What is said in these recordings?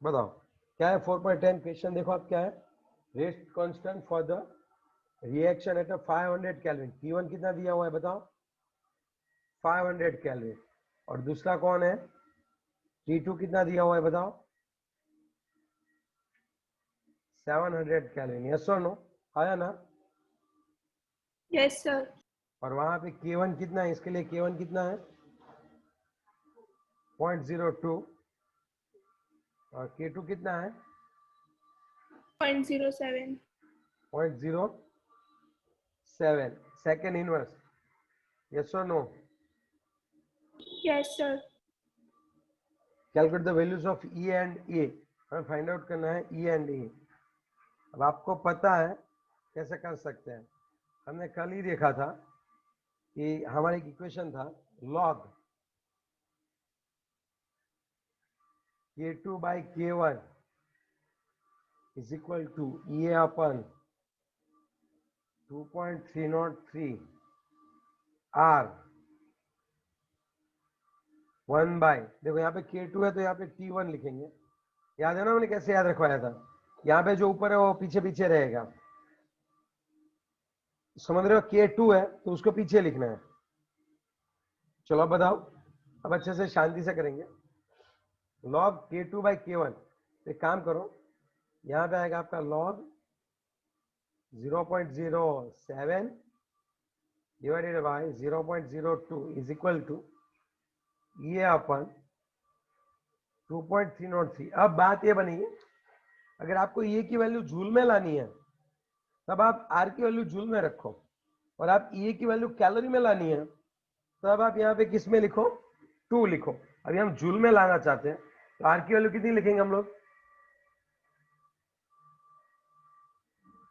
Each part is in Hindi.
बताओ क्या है 4.10 क्वेश्चन देखो आप क्या है rest constant for the reaction at 500 kelvin T1 कितना दिया हुआ है बताओ 500 केल्विन और दूसरा कौन है T2 कितना दिया हुआ है बताओ 700 केल्विन यस और नो आया ना यस सर। और वहां पे K1 कितना है इसके लिए K1 कितना है 0.02 और K2 कितना है 0.07। 0.07 सेकेंड इनवर्स यस और no yes sir. Calculate the values of E and A हमें फाइंड आउट करना है E एंड A अब आपको पता है कैसे कर सकते हैं हमने कल ही देखा था कि हमारा एक इक्वेशन था log K2 by K1 is equal to EA upon 2.303 R 1 by देखो यहाँ पे K2 है तो यहाँ पे T1 लिखेंगे याद है ना हमने कैसे याद रखवाया था यहाँ पे जो ऊपर है वो पीछे पीछे रहेगा समझ रहे हो K2 है तो उसको पीछे लिखना है चलो अब बताओ अब अच्छे से शांति से करेंगे log K2 by K1 एक काम करो यहाँ पे आएगा आपका log 0.07 divided by 0.02 is equal to ये अपन 2.303 अब बात ये बनी अगर आपको ये की वैल्यू जूल में लानी है तब आप आर की वैल्यू जूल में रखो और आप ये की वैल्यू कैलोरी में लानी है तब आप यहाँ पे किस में लिखो 2 लिखो अभी हम जूल में लाना चाहते हैं तो आर की वैल्यू कितनी लिखेंगे हम लोग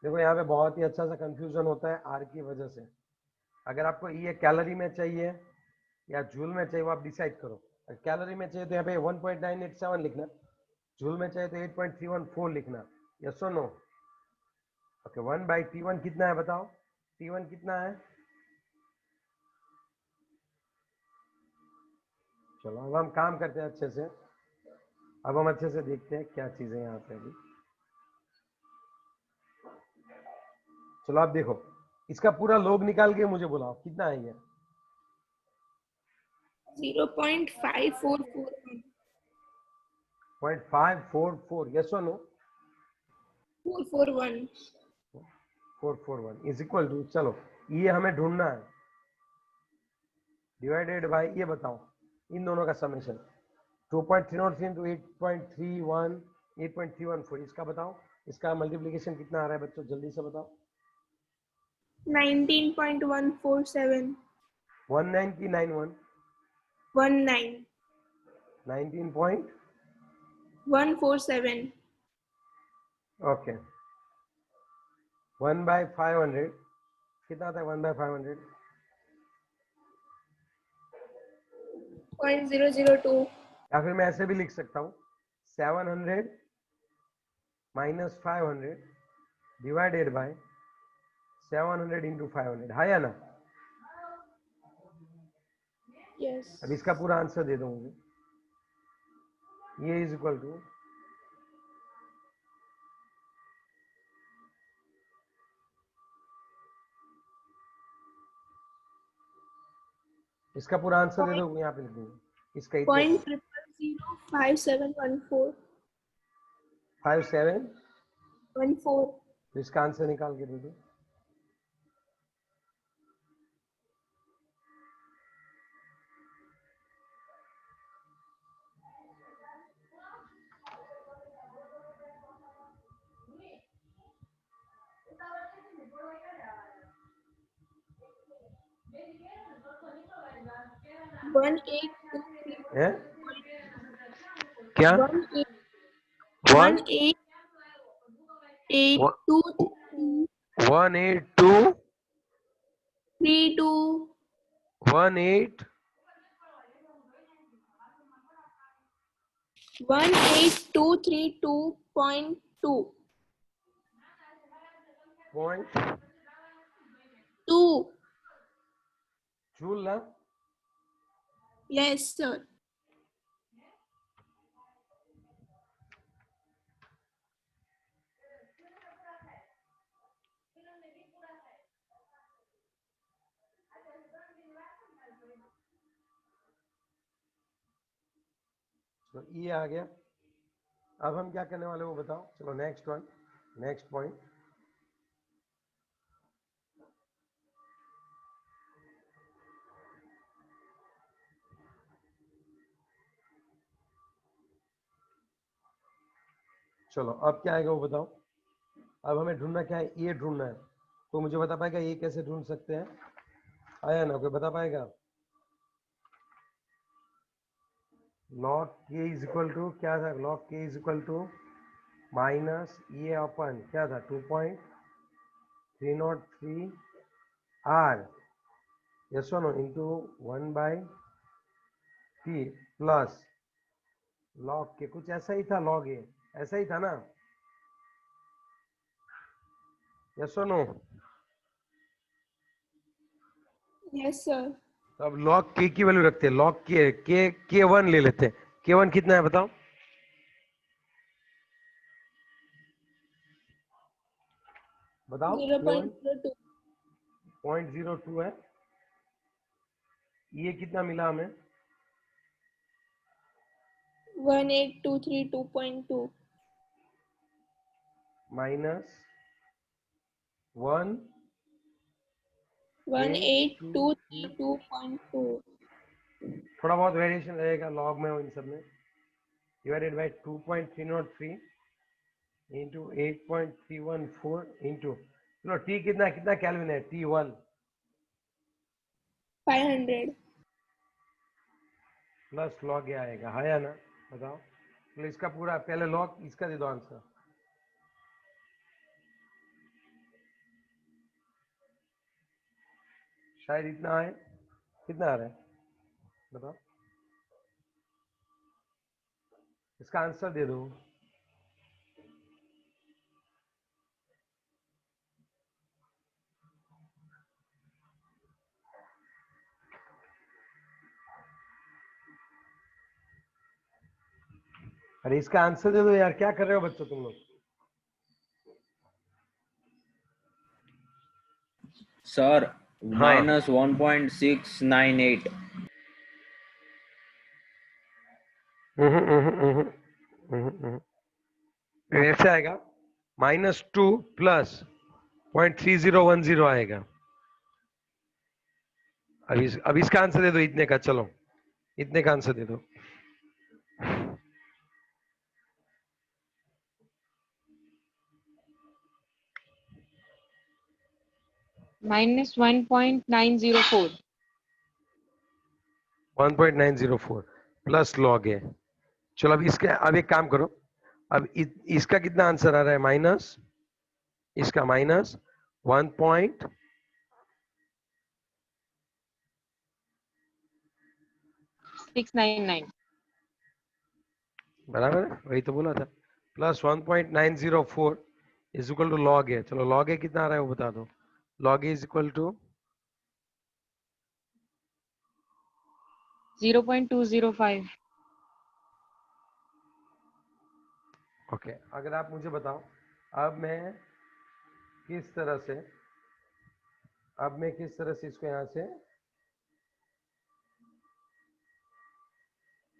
देखो यहाँ पे बहुत ही अच्छा सा कंफ्यूजन होता है आर की वजह से अगर आपको ये कैलोरी में चाहिए या जूल में चाहिए वो आप डिसाइड करो अगर कैलोरी में चाहिए तो यहाँ पे 1.987 लिखना जूल में चाहिए तो 8.314 लिखना यस और नो ओके 1/T1 कितना है बताओ T1 कितना है चलो अब हम काम करते हैं अच्छे से अब हम अच्छे से देखते हैं क्या चीजें यहाँ पे अभी चलो आप देखो इसका पूरा लोग निकाल के मुझे बुलाओ कितना है ये 0.5441। 0.544 यस और नो 441। 441 इज इक्वल टू चलो ये हमें ढूंढना है डिवाइडेड बाय ये बताओ इन दोनों का समेशन 2.303 into 8.31 8.314 इसका बताओ इसका मल्टीप्लिकेशन कितना आ रहा है बच्चों जल्दी से बताओ 19.147। 19 की 91 19 19 147। ओके 1/500 कितना था 1/500 0.002। या फिर मैं ऐसे भी लिख सकता हूँ 700 minus 500 divided by 700 into 500 है या ना यस। अब इसका पूरा आंसर दे दो मुझे ये इज इक्वल टू इसका पूरा आंसर दे दो यहाँ पे लिख दूंगा इसका इतना 0.0005714। 57 14। तो इसका आंसर निकाल के दे दो वन एट टू थ्री है क्या one eight one 1823232 18232.2 point 2। Joule ना यस सर। तो ये आ गया। अब हम क्या करने वाले वो बताओ। चलो नेक्स्ट वन, नेक्स्ट पॉइंट। चलो अब क्या आएगा वो बताओ। अब हमें ढूंढना क्या है, ये ढूंढना है। तो मुझे बता पाएगा ये कैसे ढूंढ सकते हैं? आया ना, कोई बता पाएगा? log k is equal to क्या था? log k is equal to minus ये अपन क्या था 2.303 r yes no into 1/t plus log k, कुछ ऐसा ही था, log a ऐसा ही था ना? Yes no? Yes, sir. तो अब log k की वैल्यू रखते हैं, log k1 ले लेते हैं। k1 कितना है बताओ? बताओ। k1 0.02. 0.02 है। ये कितना मिला हमें? 18232.2. माइनस 1 18232.2. थोड़ा बहुत वेरिएशन रहेगा लॉग में, इन सब में। डिवाइडेड बाय 2.303 इंटू 8.314 इंटू, चलो टी कितना कितना कैलविन है? T1 500. प्लस लॉग ये आएगा, है या ना? बताओ। तो इसका पूरा पहले लॉग इसका दे दो आंसर। शायद इतना है। कितना आ रहा है बताओ? इसका आंसर दे दो। अरे इसका आंसर दे दो यार, क्या कर रहे हो बच्चों तुम लोग? सर हाँ -1.698। ऐसे आएगा -2 प्लस 0.3010 आएगा। अब इसका आंसर दे दो इतने का। चलो इतने का आंसर दे दो। -1.904। 1.904 प्लस लॉग है। चलो अब इसके, अब एक काम करो। अब इसका कितना आंसर आ रहा है? माइनस इसका माइनस 1 पॉइंट 699। बराबर है, वही तो बोला था। Plus 1.904 is equal to log है। चलो लॉग है कितना आ रहा है वो बता दो। Log is equal to 0.205। Okay. अगर आप मुझे बताओ अब मैं किस तरह से, अब मैं किस तरह से इसको यहां से,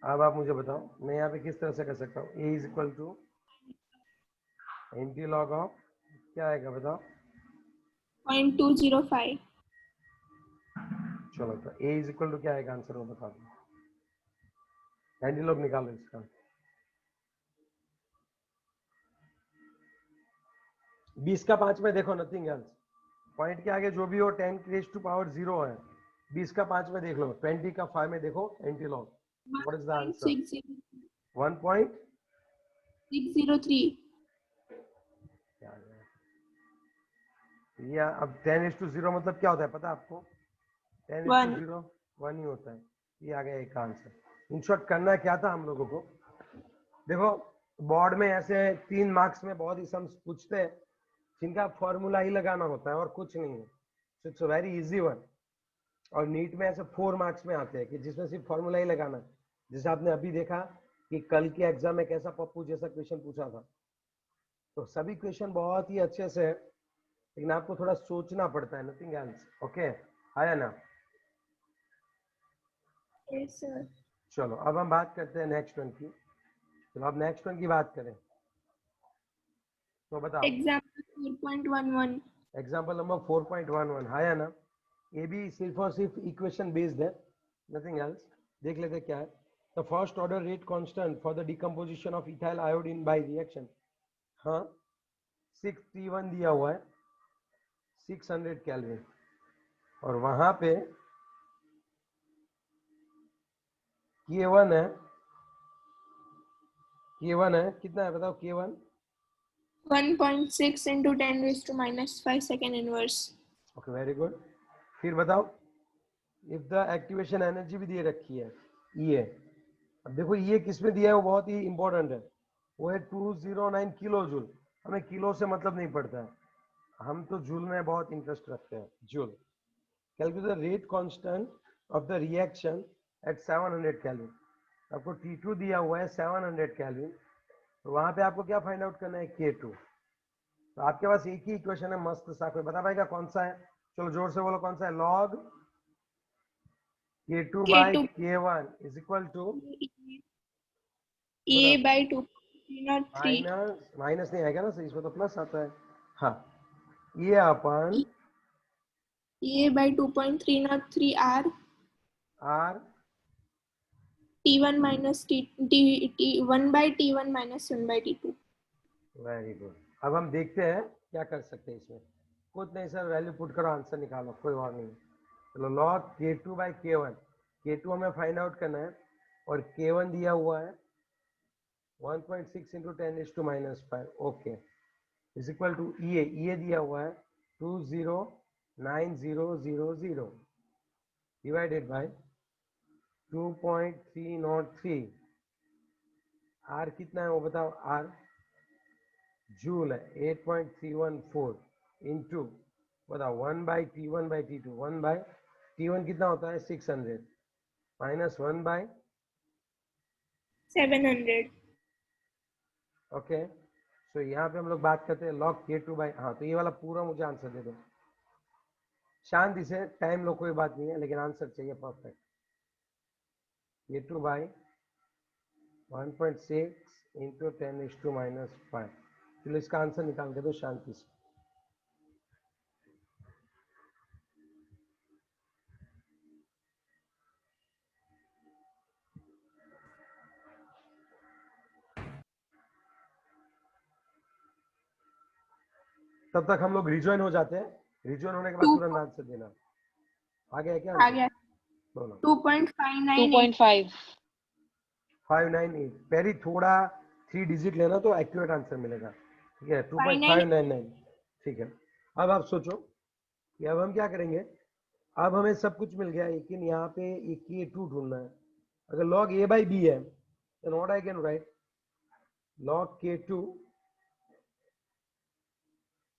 अब आप मुझे बताओ मैं यहाँ पे किस तरह से कर सकता हूँ। A is equal to anti log of क्या आएगा बताओ? 0.205. चलो तो ए इज इक्वल टू क्या आएगा आंसर वो बता दो। एंटी लॉग निकालो इसका। 20 का 5 में देखो, नथिंग एल्स। पॉइंट के आगे जो भी हो 10 रेज़ टू पावर 0 है। 20 का 5 में देख लो, 20 का 5 में देखो anti log. What is the answer? 1.603। 1.603. या अब 10:0 मतलब क्या होता है पता है आपको? 10:0 1 ही होता है। ये आ गया एक आंसर। इन शॉर्ट करना क्या था हम लोगों को, देखो बोर्ड में ऐसे 3 मार्क्स में बहुत ही सम्स पूछते हैं जिनका फॉर्मूला ही लगाना होता है और कुछ नहीं है। So it's a very easy one. और नीट में ऐसे 4 मार्क्स में आते हैं कि जिसमें सिर्फ फॉर्मूला ही लगाना है। जैसे आपने अभी देखा कि कल के एग्जाम में कैसा पप्पू जैसा क्वेश्चन पूछा था। तो सभी क्वेश्चन बहुत ही अच्छे से है, लेकिन आपको थोड़ा सोचना पड़ता है, नथिंग एल्स। ओके, आया ना? Yes, sir. चलो अब हम बात करते हैं नेक्स्ट वन की। चलो अब नेक्स्ट वन की बात करें, तो बताओ। Example 4.11. एग्जाम्पल नंबर 4.11 है ना, ये भी सिर्फ और सिर्फ इक्वेशन बेस्ड है, नथिंग एल्स। देख लेते क्या है। The first order rate constant for the decomposition of ethyl iodine by reaction, हाँ 6T1 दिया हुआ है 600 केल्विन, और वहां पे K1 है, K1 है कितना है बताओ, K1 1.6 into 10 raised to minus 5 second inverse. Okay very good. फिर बताओ, इफ द एक्टिवेशन एनर्जी भी दे रखी है ये, अब देखो ये किसमें दिया है, वो बहुत ही इंपॉर्टेंट है, वो है 209 किलो जूल। हमें किलो से मतलब नहीं पड़ता है, हम तो जूल में बहुत इंटरेस्ट रखते हैं, joule. Calculate the rate constant of the reaction at 700 kelvin. आपको T2 दिया हुआ है 700 केल्विन, तो वहां पे आपको क्या फाइंड आउट करना है, K2। तो आपके पास एक ही इक्वेशन है मस्त सा, कोई बता पाएगा कौन सा है? चलो जोर से बोलो कौन सा है। Log K2 by K2 K1 is equal to, A बताओ। by 2.3. माइनस नहीं आएगा ना सही, इसमें तो प्लस आता है। हाँ, ये अपन A by 2.303 R. R, T1 minus T1 by T1 minus 1 by T2. Very good. अब हम देखते हैं क्या कर सकते हैं इसमें। कुछ नहीं सर, वैल्यू पुट करो, आंसर निकालो, कोई और नहीं। चलो log K2 by K1, K2 हमें फाइंड आउट करना है, और K1 दिया हुआ है 1.6 into 10 is to minus 5, okay, is equal to ये दिया हुआ है 209,000 डिवाइडेड बाय 2.303। आर कितना है वो बताओ, आर जूल है 8.314 इंटू, बताओ 1/T1/T2, 1/T1 कितना होता है 600, माइनस 1/, 700. ओके। सो यहाँ पे हम लोग बात करते हैं लॉग K2 बाई, हाँ तो ये वाला पूरा मुझे आंसर दे दो शांति से, टाइम लो कोई बात नहीं है, लेकिन आंसर चाहिए perfect. K2 by 1.6 into 10 is to minus 5। चलो इसका आंसर निकाल के दो शांति से। तब तक हम लोग रिजॉइन हो जाते हैं, रिजॉइन होने के बाद 2 तुरंत आंसर देना। आ गया क्या आ आंसर? गया बोलो। 2.598. 2.5. 598, पहले थोड़ा 3 डिजिट लेना तो एक्यूरेट आंसर मिलेगा, ठीक है 598. 2.599, ठीक है। अब आप सोचो कि अब हम क्या करेंगे। अब हमें सब कुछ मिल गया, लेकिन यहाँ पे एक K2 ढूंढना है। अगर log A by B है, then what I can write, log K2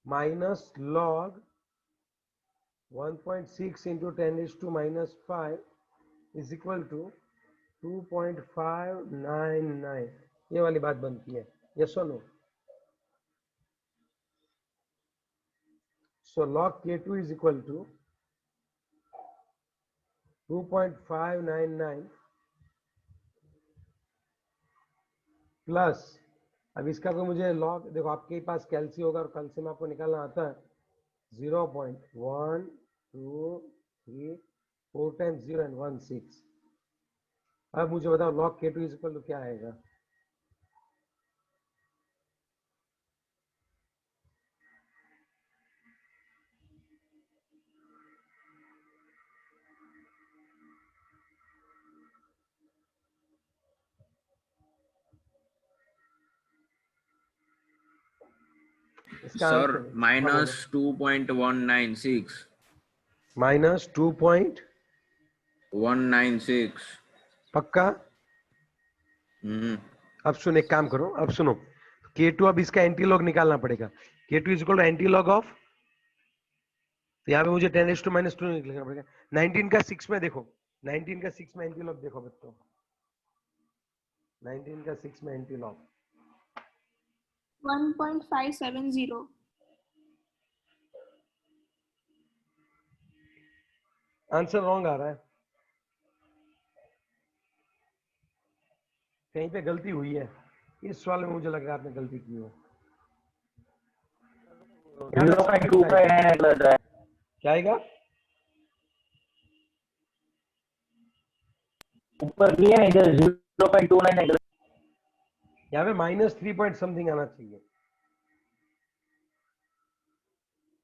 minus log 1.6 into 10 is to minus 5 is equal to 2.599। ये वाली बात बनती है, yes or no? So log K2 is equal to 2.599 plus, अब इसका कोई मुझे लॉग, देखो आपके पास कैलसी होगा और कल से में आपको निकालना आता है 0.123 टाइम्स 0 एंड 16। अब मुझे बताओ log K2 is equal to क्या आएगा। इसका सर आंसर माइनस 2.196। माइनस 196। पक्का? अब सुनो, एक काम करो, अब सुनो, K2 अब इसका एंटी लॉग निकालना पड़ेगा। K2 is equal to anti log of, तो यहाँ पे मुझे 10⁻² निकालना पड़ेगा। 19 का 6 में देखो, 19 का 6 में एंटी लॉग देखो बच्चों, 19 का 6 में एंटी लॉग 1.570. आंसर रॉन्ग आ रहा है, कहीं पे गलती हुई है। इस सवाल में मुझे लग रहा है आपने गलती की हो। 0.25 है निकल रहा है। क्या आएगा? ऊपर भी है इधर 0.29 निकल। यहाँ पे -3 पॉइंट समथिंग आना चाहिए।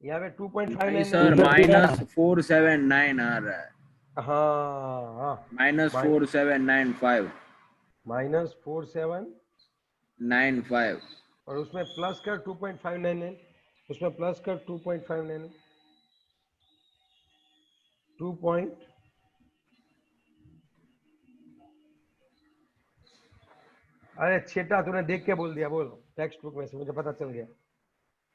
यहाँ पे 2.59 नहीं सर, -479 आ रहा है। हाँ हाँ -4795 -4795 और उसमें प्लस कर 2.599, उसमें प्लस कर 2.599 2 पॉइंट अरे छेटा तूने देख के बोल दिया, बोल टेक्स्ट बुक में से, मुझे पता चल गया।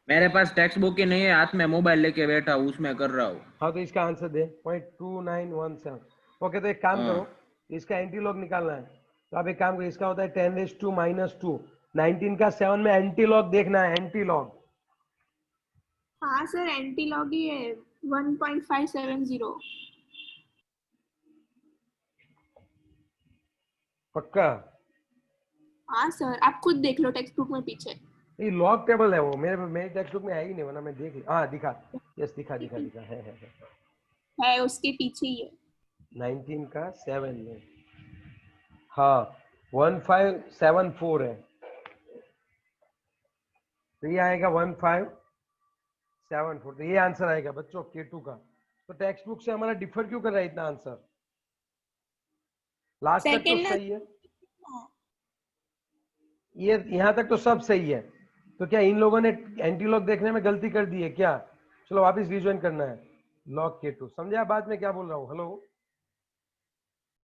मेरे पास टेक्स्ट बुक ही नहीं है, हाथ में मोबाइल लेके बैठा हूँ, उसमें कर रहा हूँ। हाँ तो इसका आंसर दे 0.2917। ओके तो एक काम हाँ। करो, इसका एंटी लॉग निकालना है। तो आप एक काम करो, इसका होता है 10⁻², 19 का 7 में एंटी लॉग देखना है, एंटी लॉग। हाँ सर एंटी लॉग ही है 1.570। पक्का? हाँ सर आप खुद देख लो टेक्स्ट बुक में पीछे। ये लॉग टेबल है वो, मेरे टेक्स्ट बुक में है ही नहीं, वरना मैं देख ली। हाँ दिखा, यस दिखा है। है उसके पीछे ही है। 19 का 7 में, हाँ 1574 है, तो ये आएगा 1574, तो ये आंसर आएगा बच्चों K2 का। तो टेक्स्ट बुक से हमारा डिफर क्यों कर रहा है इतना आंसर? लास्ट तक तो सेकंड ना, सही है, ये यहाँ तक तो सब सही है, तो क्या इन लोगों ने एंटी लॉग देखने में गलती कर दी है क्या? चलो वापिस रिजॉइन करना है। लॉग K2 समझे आप बात में क्या बोल रहा हूँ? हेलो